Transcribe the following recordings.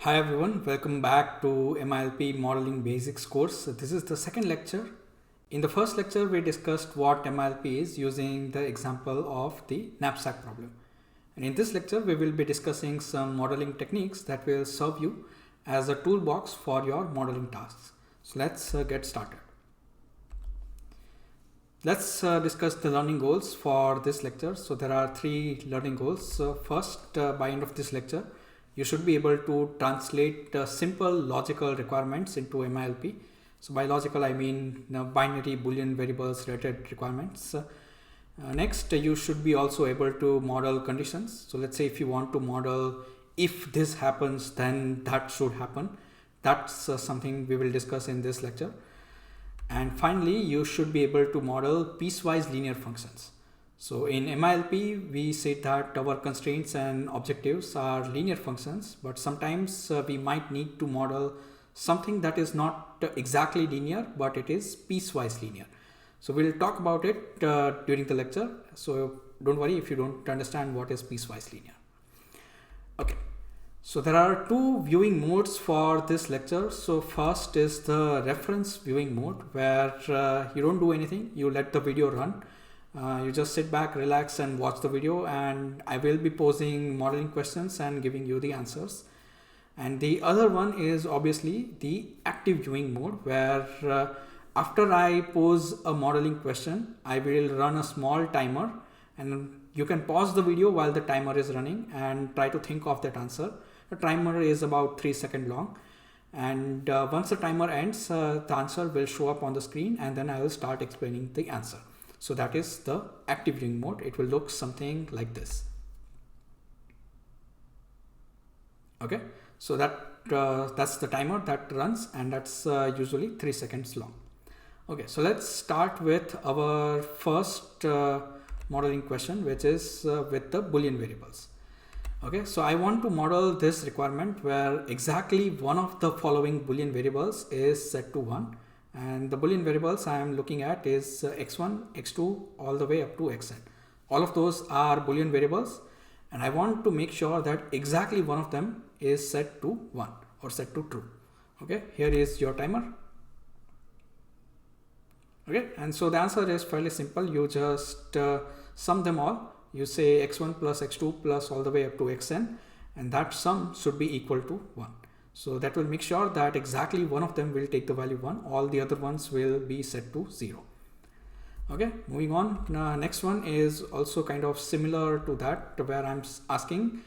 Hi everyone, welcome back to MILP Modeling Basics course. This is the second lecture. In the first lecture, we discussed what MILP is using the example of the knapsack problem. And in this lecture, we will be discussing some modeling techniques that will serve you as a toolbox for your modeling tasks. So let's get started. Let's discuss the learning goals for this lecture. So there are three learning goals. First, by end of this lecture, you should be able to translate simple logical requirements into MILP. So by logical, I mean binary Boolean variables related requirements. Next, you should be also able to model conditions. So let's say if you want to model if this happens, then that should happen. That's something we will discuss in this lecture. And finally, you should be able to model piecewise linear functions. So in MILP, we say that our constraints and objectives are linear functions, but sometimes we might need to model something that is not exactly linear, but it is piecewise linear. So we'll talk about it during the lecture. So don't worry if you don't understand what is piecewise linear. Okay. So there are two viewing modes for this lecture. So first is the reference viewing mode, where you don't do anything. You let the video run. You just sit back, relax and watch the video, and I will be posing modeling questions and giving you the answers. And the other one is obviously the active viewing mode, where after I pose a modeling question, I will run a small timer, and you can pause the video while the timer is running and try to think of that answer. The timer is about 3 seconds long, and once the timer ends, the answer will show up on the screen, and then I will start explaining the answer. So that is the active viewing mode. It will look something like this. Okay, so that's the timer that runs, and that's usually 3 seconds long. Okay, so let's start with our first modeling question, which is with the Boolean variables. Okay, so I want to model this requirement where exactly one of the following Boolean variables is set to 1. And the Boolean variables I am looking at is x1, x2, all the way up to xn. All of those are Boolean variables, and I want to make sure that exactly one of them is set to 1 or set to true. Okay, here is your timer. Okay, and so the answer is fairly simple. You just sum them all. You say x1 plus x2 plus all the way up to xn, and that sum should be equal to 1. So that will make sure that exactly one of them will take the value 1. All the other ones will be set to 0. Okay, moving on. Next one is also kind of similar to that, where I'm asking,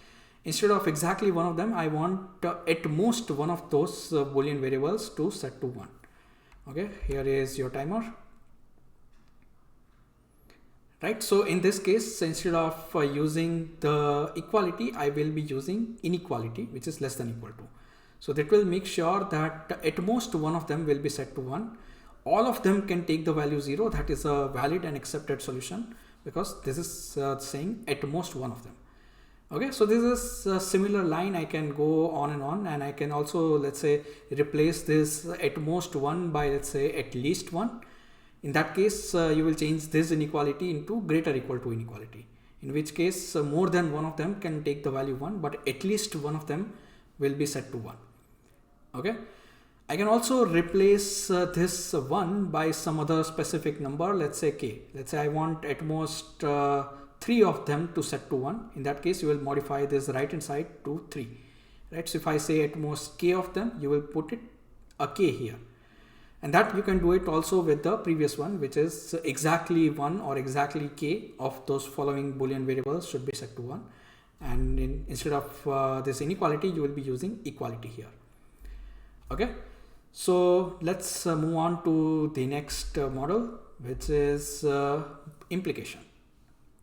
instead of exactly one of them, I want at most one of those Boolean variables to set to 1. Okay, here is your timer. Right, so in this case, instead of using the equality, I will be using inequality, which is less than equal to. So that will make sure that at most one of them will be set to 1. All of them can take the value 0. That is a valid and accepted solution, because this is saying at most one of them. Okay, so this is a similar line. I can go on, and I can also, let's say, replace this at most 1 by, let's say, at least 1. In that case, you will change this inequality into greater equal to inequality, in which case more than one of them can take the value 1, but at least one of them will be set to 1. Okay, I can also replace this 1 by some other specific number, let's say k. Let's say I want at most 3 of them to set to 1. In that case, you will modify this right hand side to 3. Right, so if I say at most k of them, you will put it a k here. And that you can do it also with the previous one, which is exactly 1 or exactly k of those following Boolean variables should be set to 1. And instead of this inequality, you will be using equality here. Okay, so let's move on to the next model, which is implication.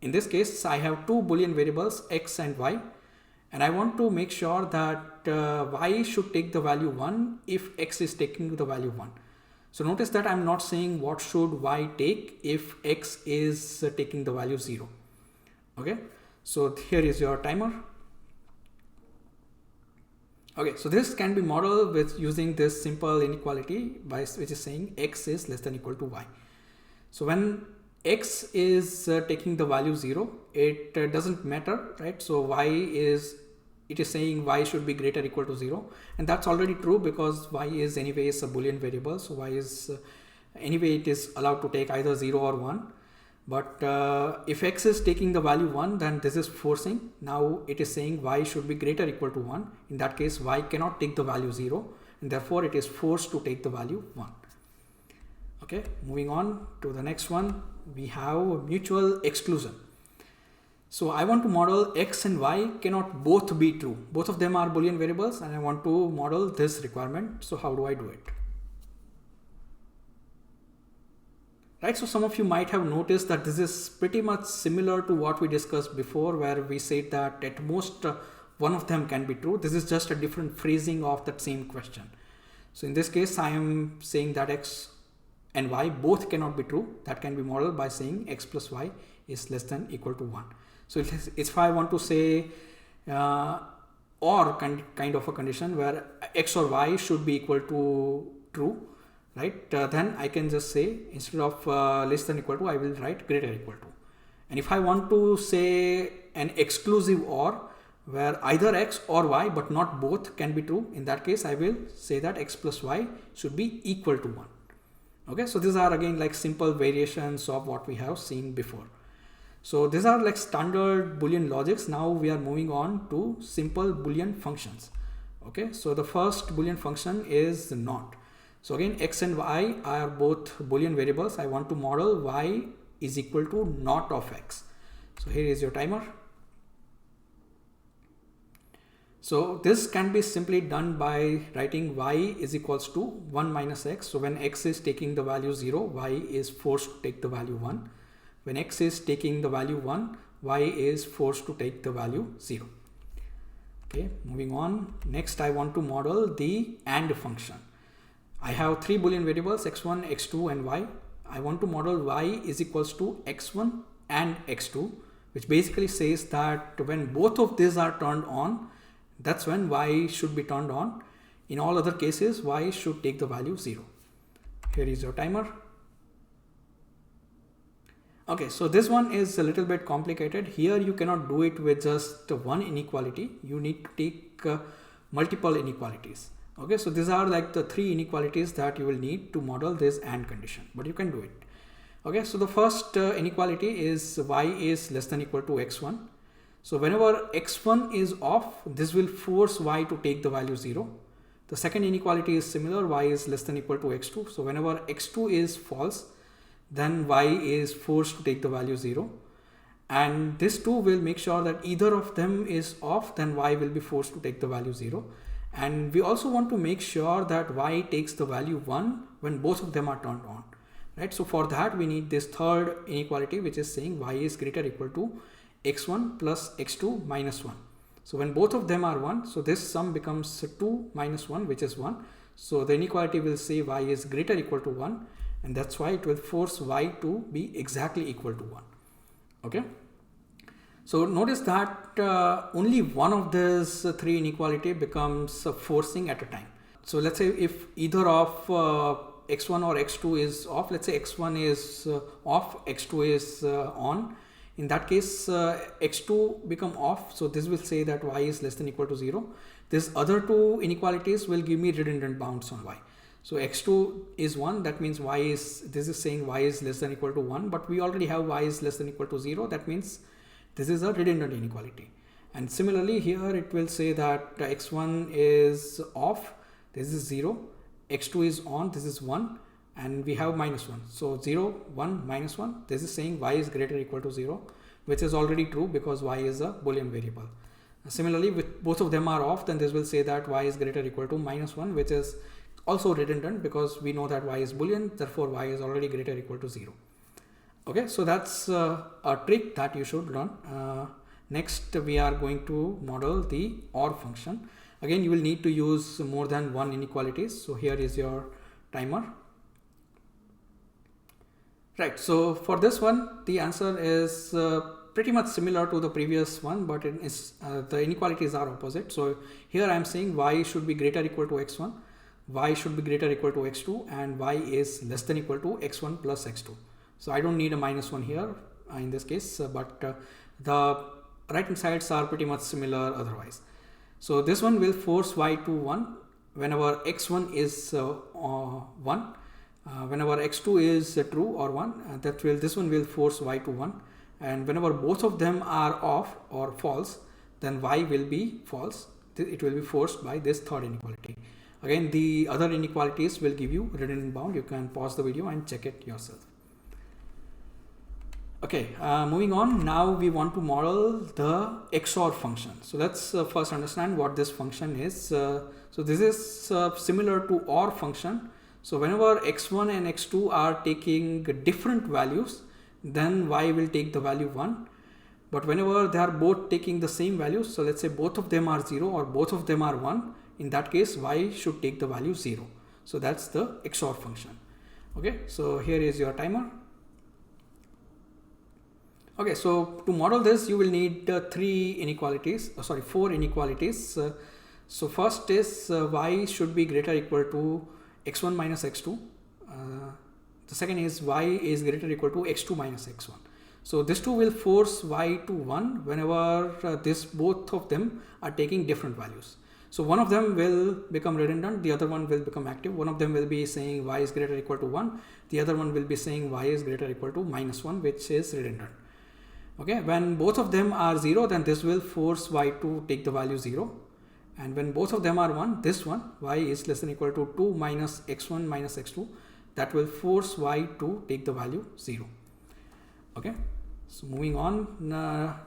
In this case, I have two Boolean variables, x and y, and I want to make sure that y should take the value 1 if x is taking the value 1. So notice that I'm not saying what should y take if x is taking the value 0. Okay, so here is your timer. Okay, so this can be modeled with using this simple inequality, which is saying x is less than equal to y. So when x is taking the value 0, it doesn't matter, right? So y is it is saying y should be greater or equal to 0, and that's already true because y is anyways a Boolean variable. So y is anyway it is allowed to take either 0 or 1. But if x is taking the value 1, then this is forcing. Now it is saying y should be greater or equal to 1. In that case, y cannot take the value 0, and therefore it is forced to take the value 1. Okay, moving on to the next one, we have mutual exclusion. So I want to model x and y cannot both be true. Both of them are Boolean variables, and I want to model this requirement. So how do I do it? Right, so some of you might have noticed that this is pretty much similar to what we discussed before, where we said that at most one of them can be true. This is just a different phrasing of that same question. So in this case, I am saying that x and y both cannot be true. That can be modeled by saying x plus y is less than equal to 1. So if I want to say or kind of a condition where x or y should be equal to true, right, then I can just say instead of less than equal to, I will write greater or equal to. And if I want to say an exclusive or where either x or y but not both can be true, in that case I will say that x plus y should be equal to 1. Okay, so these are again like simple variations of what we have seen before. So these are like standard Boolean logics. Now we are moving on to simple Boolean functions. Okay, so the first Boolean function is not. So again, x and y are both Boolean variables. I want to model y is equal to not of x. So here is your timer. So this can be simply done by writing y is equals to 1 minus x. So when x is taking the value 0, y is forced to take the value 1. When x is taking the value 1, y is forced to take the value 0. Okay, moving on. Next, I want to model the AND function. I have three Boolean variables x1, x2 and y. I want to model y is equals to x1 and x2, which basically says that when both of these are turned on, that's when y should be turned on. In all other cases, y should take the value 0. Here is your timer. Okay, so this one is a little bit complicated. Here you cannot do it with just one inequality. You need to take multiple inequalities. Okay, so these are like the three inequalities that you will need to model this AND condition, but you can do it. Okay, so the first inequality is y is less than equal to x1. So whenever x1 is off, this will force y to take the value 0. The second inequality is similar, y is less than equal to x2. So whenever x2 is false, then y is forced to take the value 0. And this too will make sure that either of them is off, then y will be forced to take the value 0. And we also want to make sure that y takes the value 1 when both of them are turned on. Right? So for that we need this third inequality, which is saying y is greater or equal to x1 plus x2 minus 1. So when both of them are 1, so this sum becomes 2 minus 1, which is 1. So the inequality will say y is greater or equal to 1, and that's why it will force y to be exactly equal to 1. Okay. So notice that only one of these three inequality becomes forcing at a time. So let's say if either of x1 or x2 is off, let's say x1 is off, x2 is on. In that case, x2 become off. So this will say that y is less than equal to 0. These other two inequalities will give me redundant bounds on y. So x2 is 1, that means this is saying y is less than equal to 1, but we already have y is less than equal to 0. That means this is a redundant inequality. And similarly here it will say that x1 is off, this is 0, x2 is on, this is 1, and we have minus 1. So 0, 1, minus 1, this is saying y is greater or equal to 0, which is already true because y is a Boolean variable. Similarly, with both of them are off, then this will say that y is greater or equal to minus 1, which is also redundant because we know that y is Boolean, therefore y is already greater or equal to 0. Okay, so that's a trick that you should learn. Next, we are going to model the OR function. Again, you will need to use more than one inequalities. So here is your timer. Right, so for this one, the answer is pretty much similar to the previous one, but it is, the inequalities are opposite. So here I am saying y should be greater or equal to x1, y should be greater or equal to x2, and y is less than equal to x1 plus x2. So I don't need a minus 1 here in this case, but the right hand sides are pretty much similar otherwise. So this one will force y to 1 whenever x1 is 1. Whenever x2 is true or 1, this one will force y to 1, and whenever both of them are off or false, then y will be false. It will be forced by this third inequality. Again, the other inequalities will give you redundant bound. You can pause the video and check it yourself. Okay, moving on. Now we want to model the XOR function. So let's first understand what this function is. So this is similar to OR function. So whenever x1 and x2 are taking different values, then y will take the value 1. But whenever they are both taking the same values, so let's say both of them are 0 or both of them are 1, in that case y should take the value 0. So that's the XOR function. Okay, so here is your timer. Okay, so to model this, you will need four inequalities. So first is y should be greater or equal to x1 minus x2. The second is y is greater or equal to x2 minus x1. So this two will force y to 1 whenever both of them are taking different values. So one of them will become redundant, the other one will become active. One of them will be saying y is greater or equal to 1. The other one will be saying y is greater or equal to minus 1, which is redundant. Okay, when both of them are 0, then this will force y to take the value 0. And when both of them are 1, this one, y is less than or equal to 2 minus x1 minus x2, that will force y to take the value 0. Okay, so moving on,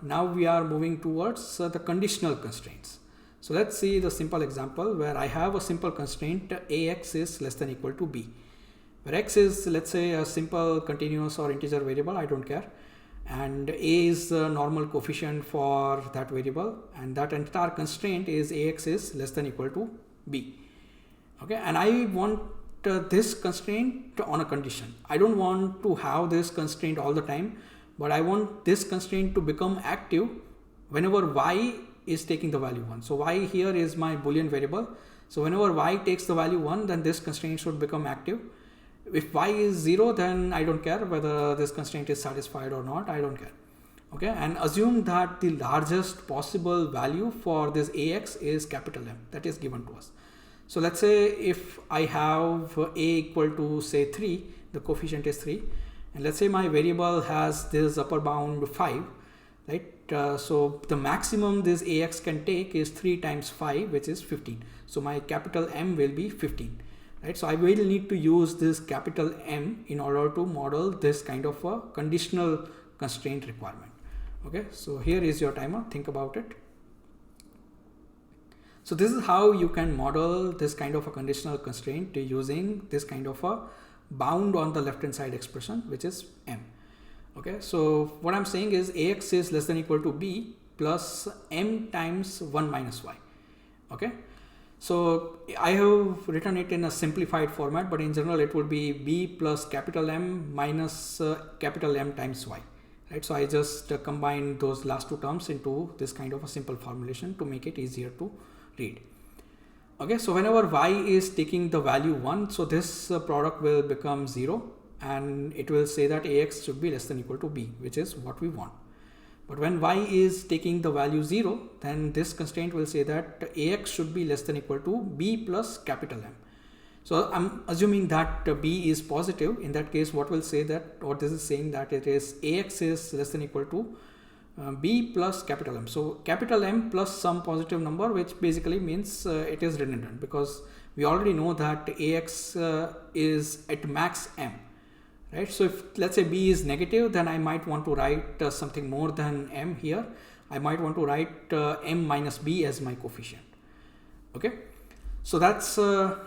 now we are moving towards the conditional constraints. So let's see the simple example where I have a simple constraint ax is less than or equal to b, where x is, let's say, a simple continuous or integer variable, I don't care, and a is the normal coefficient for that variable, and that entire constraint is ax is less than or equal to b. Okay, and I want this constraint on a condition. I don't want to have this constraint all the time, but I want this constraint to become active whenever y is taking the value 1. So y here is my Boolean variable. So whenever y takes the value 1, then this constraint should become active. If y is 0, then I don't care whether this constraint is satisfied or not, I don't care. Okay, and assume that the largest possible value for this ax is capital M, that is given to us. So let's say if I have a equal to say 3, the coefficient is 3, and let's say my variable has this upper bound 5, right? So the maximum this ax can take is 3 times 5, which is 15. So my capital M will be 15. Right, so I will need to use this capital M in order to model this kind of a conditional constraint requirement. Okay, so here is your timer, think about it. So this is how you can model this kind of a conditional constraint using this kind of a bound on the left hand side expression, which is M. Okay, so what I'm saying is ax is less than or equal to b plus m times 1 minus y. Okay, so I have written it in a simplified format, but in general it would be b plus capital M minus capital M times y. Right, so I just combine those last two terms into this kind of a simple formulation to make it easier to read. Okay, so whenever y is taking the value 1, so this product will become 0, and it will say that ax should be less than or equal to b, which is what we want. But when y is taking the value 0, then this constraint will say that ax should be less than or equal to b plus capital M. So I'm assuming that b is positive. In that case, what will say that, what this is saying, that it is ax is less than or equal to b plus capital M. So capital M plus some positive number, which basically means it is redundant, because we already know that ax is at max M. Right, so if let's say b is negative, then I might want to write something more than m here. I might want to write m minus b as my coefficient. Okay, so that's the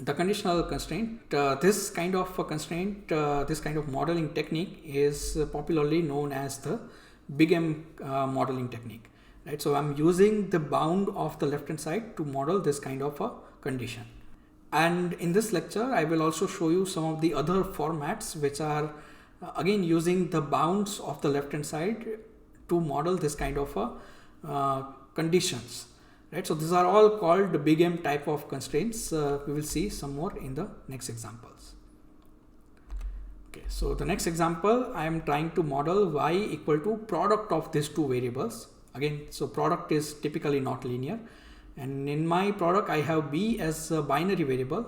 conditional constraint. This kind of a constraint, this kind of modeling technique is popularly known as the big M modeling technique. Right, so I'm using the bound of the left hand side to model this kind of a condition. And in this lecture, I will also show you some of the other formats which are again using the bounds of the left hand side to model this kind of conditions. Right, so these are all called the big M type of constraints. We will see some more in the next examples. Okay, so the next example, I am trying to model y equal to product of these two variables. Again, so product is typically not linear, and in my product I have b as a binary variable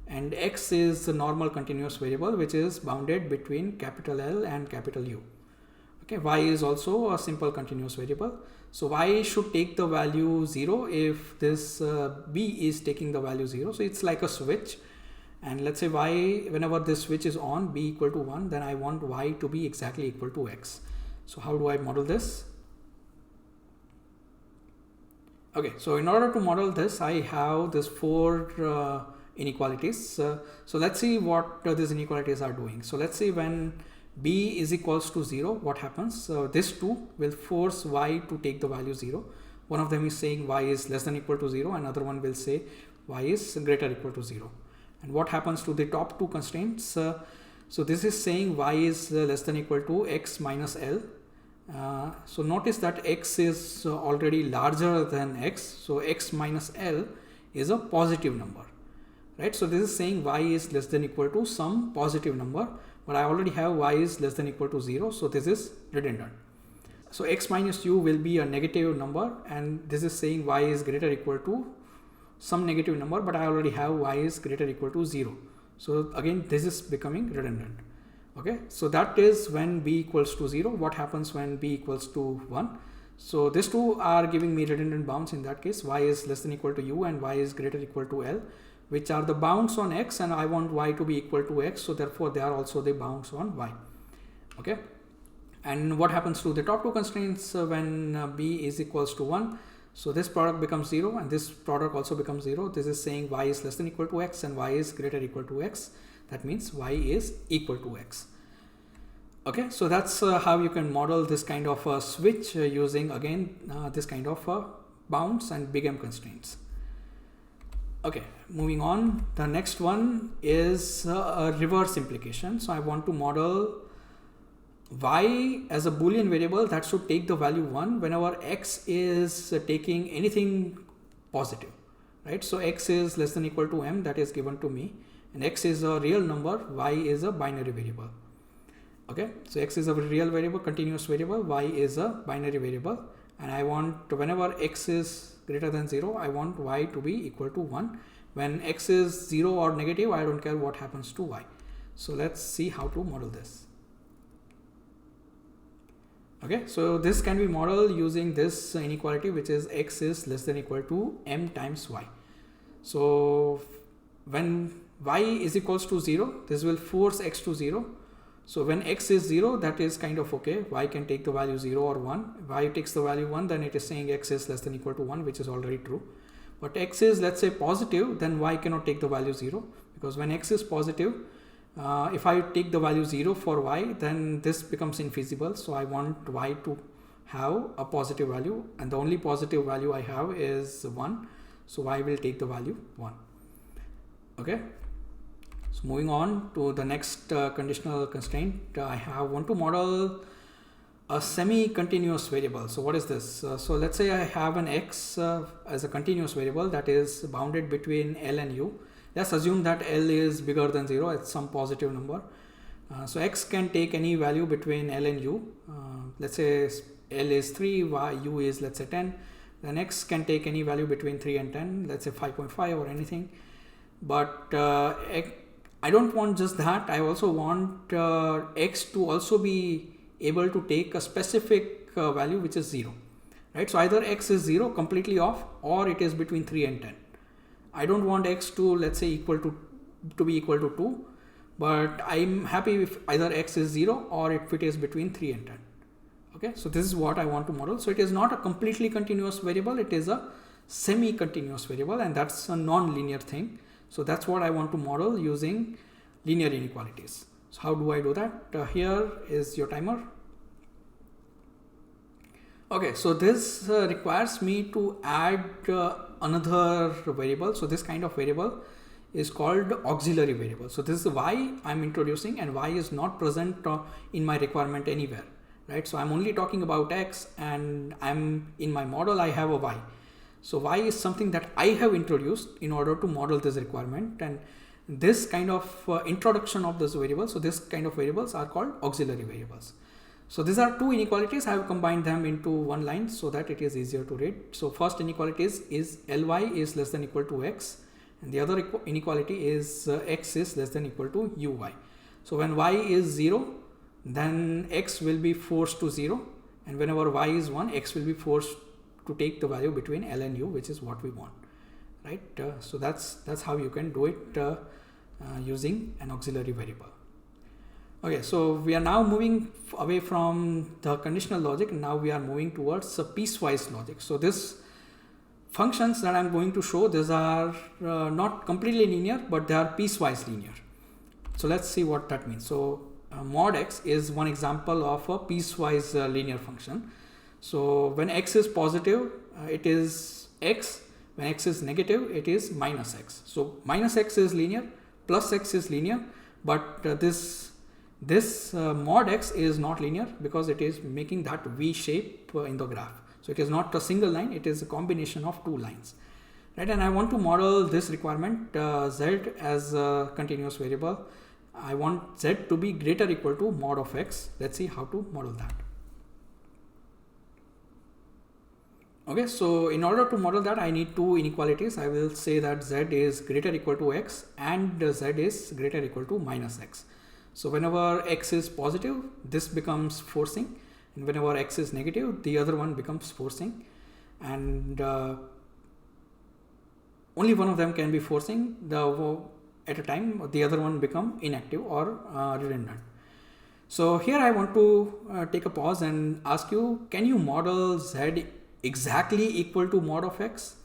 and x is the normal continuous variable which is bounded between capital L and capital U. Okay, y is also a simple continuous variable. So y should take the value 0 if this b is taking the value 0. So it's like a switch, and let's say y, whenever this switch is on, b equal to 1, then I want y to be exactly equal to x. So how do I model this? Okay, so in order to model this, I have this 4 inequalities. So let's see what these inequalities are doing. So let's see when b is equals to 0, what happens? This 2 will force y to take the value 0. One of them is saying y is less than equal to 0, another one will say y is greater or equal to 0. And what happens to the top 2 constraints? So this is saying y is less than equal to x minus L. So notice that x is already larger than x, so x minus L is a positive number, right? So this is saying y is less than equal to some positive number, but I already have y is less than equal to 0, so this is redundant. So x minus u will be a negative number, and this is saying y is greater or equal to some negative number, but I already have y is greater or equal to 0. So again, this is becoming redundant. Okay, so that is when b equals to 0. What happens when b equals to 1? So these two are giving me redundant bounds. In that case, y is less than equal to u and y is greater or equal to L, which are the bounds on x, and I want y to be equal to x, so therefore they are also the bounds on y. Okay, and what happens to the top 2 constraints when b is equals to 1? So this product becomes 0 and this product also becomes 0. This is saying y is less than equal to x and y is greater or equal to x. That means y is equal to x. Okay, so that's how you can model this kind of a switch using again this kind of bounds and big M constraints. Okay, moving on. The next one is a reverse implication. So I want to model y as a Boolean variable that should take the value 1 whenever x is taking anything positive, right? So x is less than equal to m, that is given to me, and x is a real number, y is a binary variable. Okay, so x is a real variable, continuous variable, y is a binary variable, and I want whenever x is greater than 0, I want y to be equal to 1. When x is 0 or negative, I don't care what happens to y. So let's see how to model this. Okay, so this can be modeled using this inequality, which is x is less than equal to m times y. So when y is equals to 0, this will force x to 0. So when x is 0, that is kind of okay. Y can take the value 0 or 1. If y takes the value 1, then it is saying x is less than equal to 1, which is already true. But x is, let's say, positive, then y cannot take the value 0, because when x is positive, if I take the value 0 for y, then this becomes infeasible. So I want y to have a positive value, and the only positive value I have is 1. So y will take the value 1. Okay. So moving on to the next conditional constraint, I want to model a semi-continuous variable. So what is this? So let's say I have an x as a continuous variable that is bounded between L and U. Let's assume that L is bigger than 0, it's some positive number. So x can take any value between L and U. Let's say L is 3, U is, let's say, 10. Then x can take any value between 3 and 10, let's say 5.5 or anything. But I don't want just that. I also want x to also be able to take a specific value which is 0. Right? So either x is 0 completely off, or it is between 3 and 10. I don't want x to, let's say, to be equal to 2, but I'm happy if either x is 0 or if it is between 3 and 10. Okay, so this is what I want to model. So it is not a completely continuous variable, it is a semi-continuous variable, and that's a non-linear thing. So that's what I want to model using linear inequalities. So how do I do that? Here is your timer. Okay, so this requires me to add another variable. So this kind of variable is called auxiliary variable. So this is y I'm introducing, and y is not present in my requirement anywhere, right? So I'm only talking about x, and I'm in my model I have a y. So y is something that I have introduced in order to model this requirement, and this kind of introduction of this variable. So this kind of variables are called auxiliary variables. So these are two inequalities. I have combined them into one line so that it is easier to read. So first inequality is Ly is less than equal to x, and the other inequality is x is less than equal to uy. So when y is 0, then x will be forced to 0, and whenever y is 1, x will be forced to take the value between L and u, which is what we want, right? So that's how you can do it using an auxiliary variable. Okay, so we are now moving away from the conditional logic. Now we are moving towards a piecewise logic. So this functions that I'm going to show, these are not completely linear, but they are piecewise linear. So let's see what that means. So mod x is one example of a piecewise linear function. So when x is positive, it is x. When x is negative, it is minus x. So minus x is linear, plus x is linear, but this mod x is not linear because it is making that V shape in the graph. So it is not a single line, it is a combination of two lines, right? And I want to model this requirement z as a continuous variable. I want z to be greater or equal to mod of x. Let's see how to model that. Okay, so in order to model that, I need two inequalities. I will say that z is greater or equal to x and z is greater or equal to minus x. So whenever x is positive, this becomes forcing, and whenever x is negative, the other one becomes forcing, and only one of them can be forcing at a time. The other one become inactive or redundant. So here I want to take a pause and ask you, can you model z exactly equal to mod of x?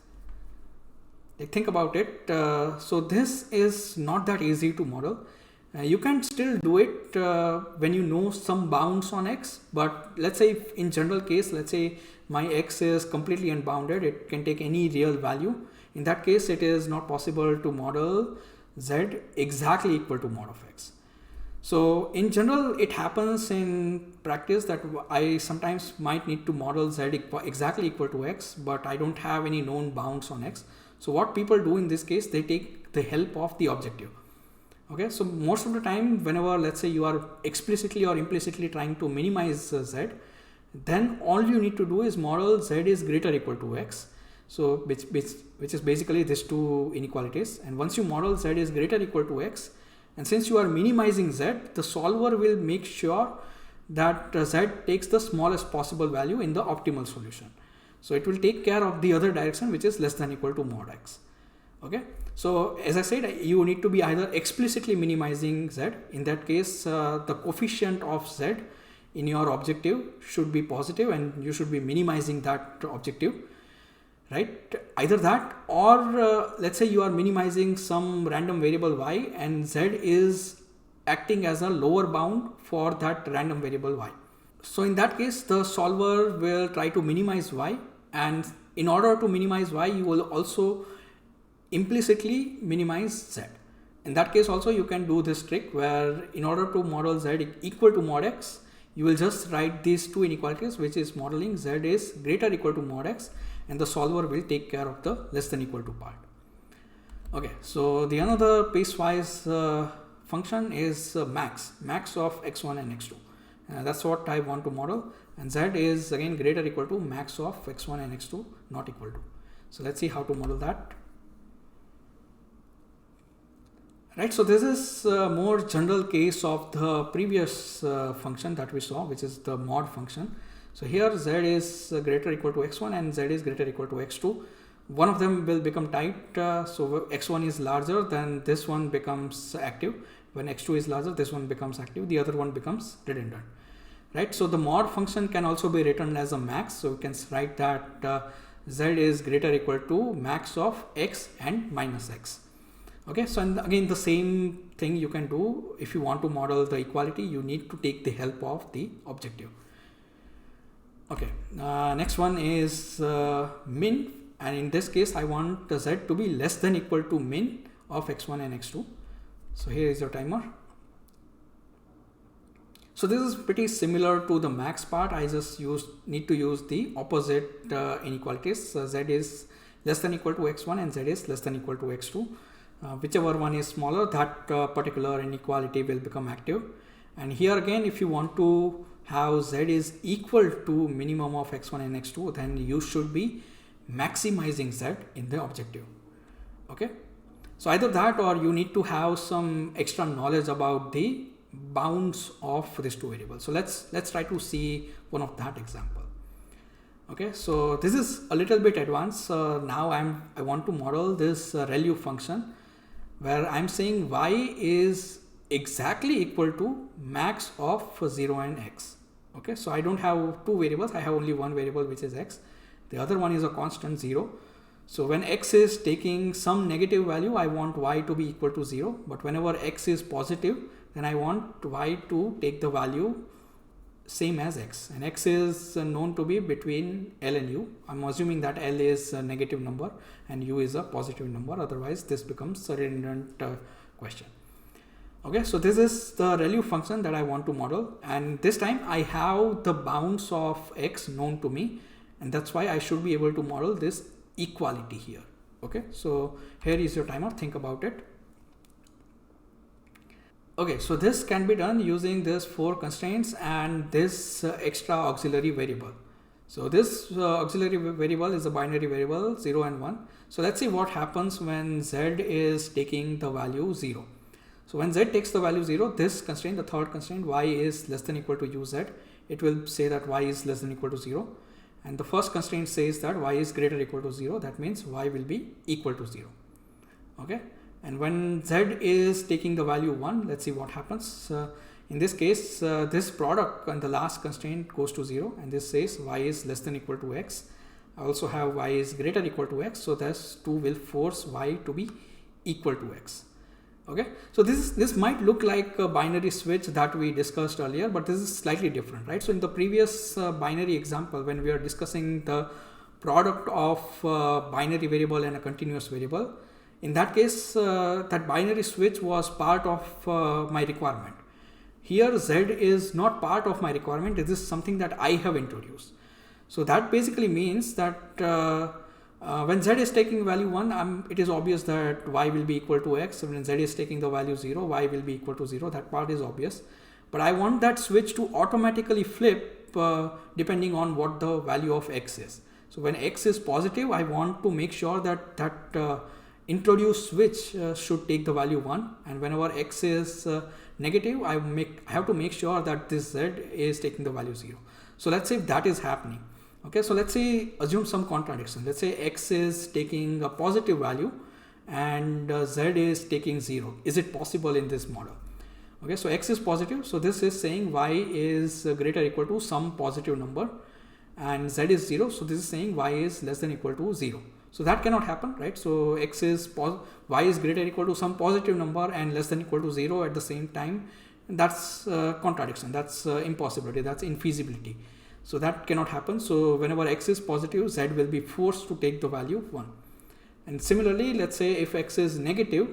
Like, think about it. So this is not that easy to model. You can still do it when you know some bounds on x, but let's say in general case, let's say my x is completely unbounded, it can take any real value. In that case, it is not possible to model z exactly equal to mod of x. So in general, it happens in practice that I sometimes might need to model z exactly equal to x, but I don't have any known bounds on x. So what people do in this case, they take the help of the objective. Okay, so most of the time, whenever let's say you are explicitly or implicitly trying to minimize z, then all you need to do is model z is greater or equal to x. So which is basically these two inequalities. And once you model z is greater or equal to x, and since you are minimizing z, the solver will make sure that z takes the smallest possible value in the optimal solution. So it will take care of the other direction, which is less than or equal to mod x. Okay, so as I said, you need to be either explicitly minimizing z. In that case, the coefficient of z in your objective should be positive and you should be minimizing that objective, right? Either that, or let's say you are minimizing some random variable y and z is acting as a lower bound for that random variable y. So in that case, the solver will try to minimize y, and in order to minimize y, you will also implicitly minimize z. In that case also, you can do this trick where in order to model z equal to mod x, you will just write these two inequalities, which is modeling z is greater or equal to mod x, and the solver will take care of the less than equal to part. Okay, so the another piecewise function is max of x1 and x2. That's what I want to model, and z is again greater or equal to max of x1 and x2 not equal to. So let's see how to model that. Right, so this is a more general case of the previous function that we saw, which is the mod function. So here z is greater or equal to x1 and z is greater or equal to x2. One of them will become tight, so x1 is larger, then this one becomes active. When x2 is larger, this one becomes active, the other one becomes redundant. Right, so the mod function can also be written as a max, so we can write that z is greater or equal to max of x and minus x. Okay, so and again the same thing you can do if you want to model the equality. You need to take the help of the objective. Okay, next one is min, and in this case I want the z to be less than equal to min of x1 and x2. So here is your timer. So this is pretty similar to the max part. I just need to use the opposite inequalities. Z is less than equal to x1 and z is less than equal to x2. Whichever one is smaller, that particular inequality will become active. And here again, if you want to how z is equal to minimum of x1 and x2, then you should be maximizing z in the objective. Okay, so either that or you need to have some extra knowledge about the bounds of these two variables. So let's try to see one of that example. Okay, so this is a little bit advanced. Now I want to model this ReLU function where I'm saying y is exactly equal to max of 0 and x. Okay, so I don't have two variables, I have only one variable, which is x. The other one is a constant 0. So when x is taking some negative value, I want y to be equal to 0. But whenever x is positive, then I want y to take the value same as x. And x is known to be between L and U. I'm assuming that L is a negative number and U is a positive number. Otherwise, this becomes a redundant question. Okay, so this is the ReLU function that I want to model. And this time I have the bounds of x known to me. And that's why I should be able to model this equality here. Okay, so here is your timer, think about it. Okay, so this can be done using this 4 constraints and this extra auxiliary variable. So this auxiliary variable is a binary variable 0 and 1. So let's see what happens when z is taking the value 0. So when z takes the value 0, this constraint, the third constraint, y is less than equal to uz, it will say that y is less than equal to 0. And the first constraint says that y is greater or equal to 0. That means y will be equal to 0. Okay. And when z is taking the value 1, let's see what happens. In this case, this product and the last constraint goes to 0, and this says y is less than equal to x. I also have y is greater or equal to x, so this 2 will force y to be equal to x. Okay, so this might look like a binary switch that we discussed earlier, but this is slightly different, right? So in the previous binary example, when we are discussing the product of binary variable and a continuous variable, in that case, that binary switch was part of my requirement. Here, z is not part of my requirement. This is something that I have introduced. So that basically means that when z is taking value 1, it is obvious that y will be equal to x. When z is taking the value 0, y will be equal to 0. That part is obvious. But I want that switch to automatically flip depending on what the value of x is. So when x is positive, I want to make sure that that introduced switch should take the value 1, and whenever x is negative, I have to make sure that this z is taking the value 0. So let's say if that is happening. Okay, so let's say assume some contradiction. Let's say x is taking a positive value and z is taking 0. Is it possible in this model? Okay, so x is positive, so this is saying y is greater or equal to some positive number, and z is 0, so this is saying y is less than or equal to 0. So that cannot happen, right? So y is greater or equal to some positive number and less than or equal to 0 at the same time. That's contradiction, that's impossibility, that's infeasibility. So that cannot happen. So whenever x is positive, z will be forced to take the value 1. And similarly, let's say if x is negative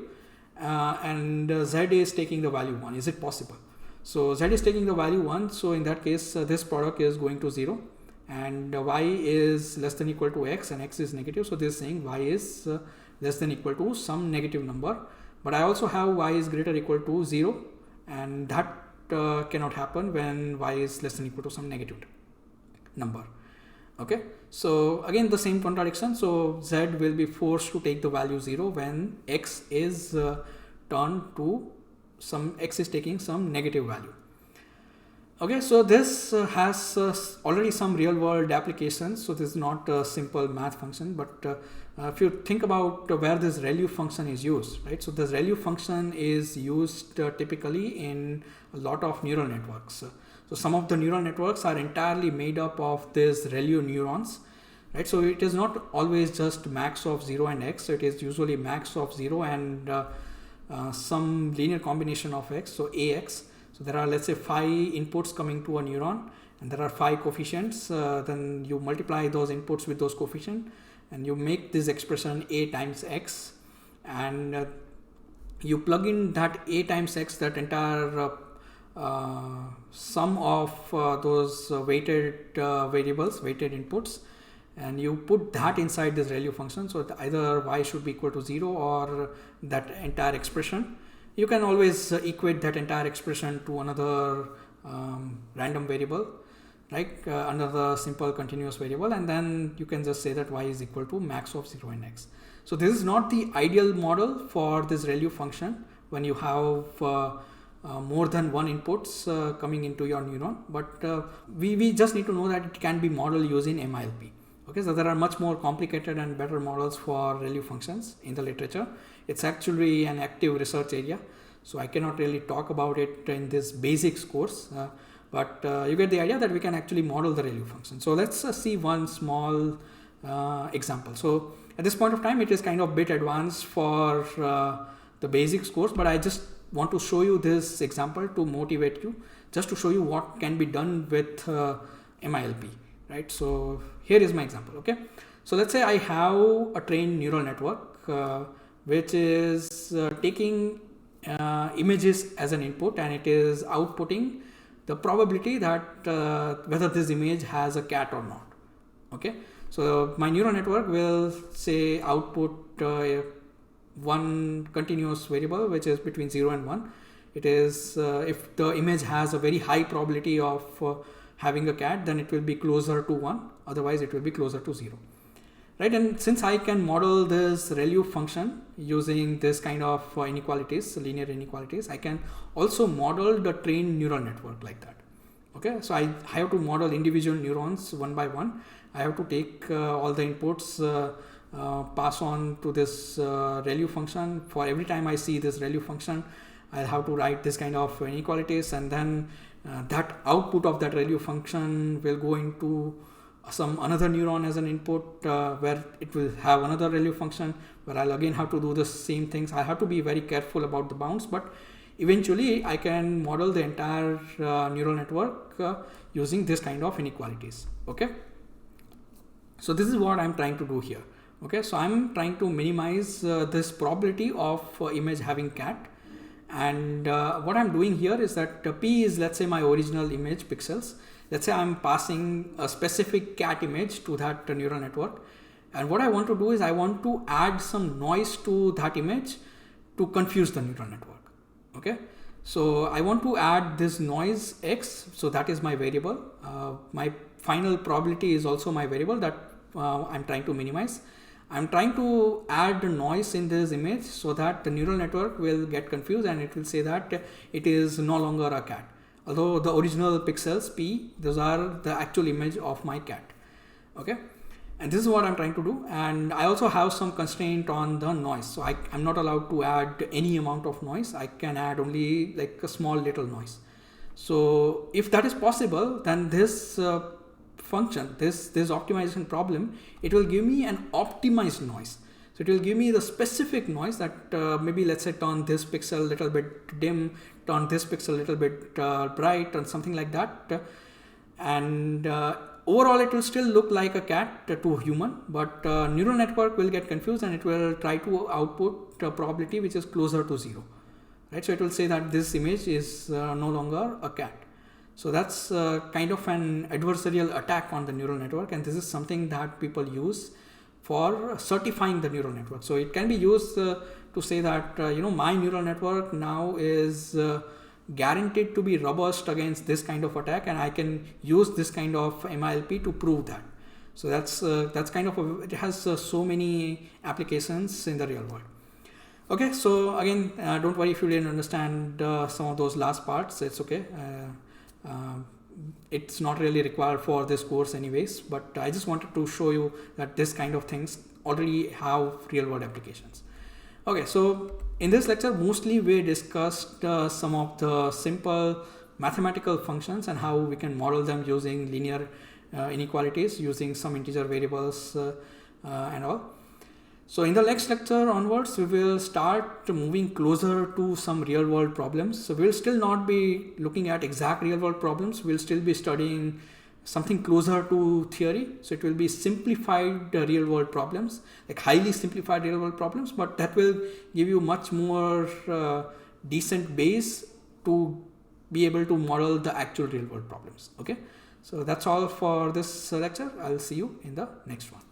and z is taking the value 1, is it possible? So z is taking the value 1, so in that case this product is going to 0, and y is less than or equal to x and x is negative, so this is saying y is less than or equal to some negative number. But I also have y is greater or equal to 0, and that cannot happen when y is less than or equal to some negative number. Okay, so again the same contradiction. So z will be forced to take the value 0 when x is turned to some, x is taking some negative value. Okay, so this has already some real world applications. So this is not a simple math function, but if you think about where this ReLU function is used, right? So this ReLU function is used typically in a lot of neural networks. So some of the neural networks are entirely made up of this ReLU neurons, right? So it is not always just max of 0 and x. So it is usually max of 0 and some linear combination of x, so ax. So there are, let's say, 5 inputs coming to a neuron, and there are 5 coefficients. Then you multiply those inputs with those coefficients, and you make this expression a times x, and you plug in that a times x, that entire sum of those weighted variables, weighted inputs, and you put that inside this ReLU function. So either y should be equal to 0 or that entire expression. You can always equate that entire expression to another random variable, right, under the simple continuous variable, and then you can just say that y is equal to max of 0 and x. So this is not the ideal model for this ReLU function when you have more than one inputs coming into your neuron, but we just need to know that it can be modeled using MILP. Okay, so there are much more complicated and better models for ReLU functions in the literature. It's actually an active research area, so I cannot really talk about it in this basics course, but you get the idea that we can actually model the ReLU function. So let's see one small example. So at this point of time, it is kind of a bit advanced for the basics course, but I just want to show you this example to motivate you, just to show you what can be done with MILP, right? So here is my example. Okay, so let's say I have a trained neural network which is taking images as an input, and it is outputting the probability that whether this image has a cat or not. Okay, so my neural network will say output one continuous variable which is between 0 and 1. It is if the image has a very high probability of having a cat, then it will be closer to 1, otherwise it will be closer to 0, right? And since I can model this ReLU function using this kind of inequalities, linear inequalities, I can also model the trained neural network like that. Okay, so I have to model individual neurons one by one. I have to take all the inputs, pass on to this ReLU function. For every time I see this ReLU function, I'll have to write this kind of inequalities, and then that output of that ReLU function will go into some another neuron as an input, where it will have another ReLU function where I'll again have to do the same things. I have to be very careful about the bounds, but eventually I can model the entire neural network using this kind of inequalities. Okay, so this is what I'm trying to do here. Okay, so I'm trying to minimize this probability of image having cat, and what I'm doing here is that P is, let's say, my original image pixels. Let's say I'm passing a specific cat image to that neural network, and what I want to do is I want to add some noise to that image to confuse the neural network. Okay, so I want to add this noise x, so that is my variable. My final probability is also my variable that I'm trying to minimize. I'm trying to add noise in this image so that the neural network will get confused and it will say that it is no longer a cat, although the original pixels P, those are the actual image of my cat. Okay, and this is what I'm trying to do, and I also have some constraint on the noise, so I'm not allowed to add any amount of noise. I can add only like a small little noise. So if that is possible, then this function, this optimization problem, it will give me an optimized noise. So it will give me the specific noise that maybe let's say turn this pixel a little bit dim, turn this pixel a little bit bright, and something like that. And overall it will still look like a cat to a human, but neural network will get confused and it will try to output a probability which is closer to 0. Right? So it will say that this image is no longer a cat. So that's kind of an adversarial attack on the neural network, and this is something that people use for certifying the neural network. So it can be used to say that my neural network now is guaranteed to be robust against this kind of attack, and I can use this kind of MILP to prove that. So that's kind of it has so many applications in the real world. Okay, so again, don't worry if you didn't understand some of those last parts. It's okay. It's not really required for this course anyways, but I just wanted to show you that this kind of things already have real world applications. Okay, so in this lecture mostly we discussed some of the simple mathematical functions and how we can model them using linear inequalities, using some integer variables and all. So in the next lecture onwards, we will start moving closer to some real world problems. So we'll still not be looking at exact real world problems. We'll still be studying something closer to theory. So it will be simplified real world problems, like highly simplified real world problems, but that will give you much more decent base to be able to model the actual real world problems. Okay, so that's all for this lecture. I'll see you in the next one.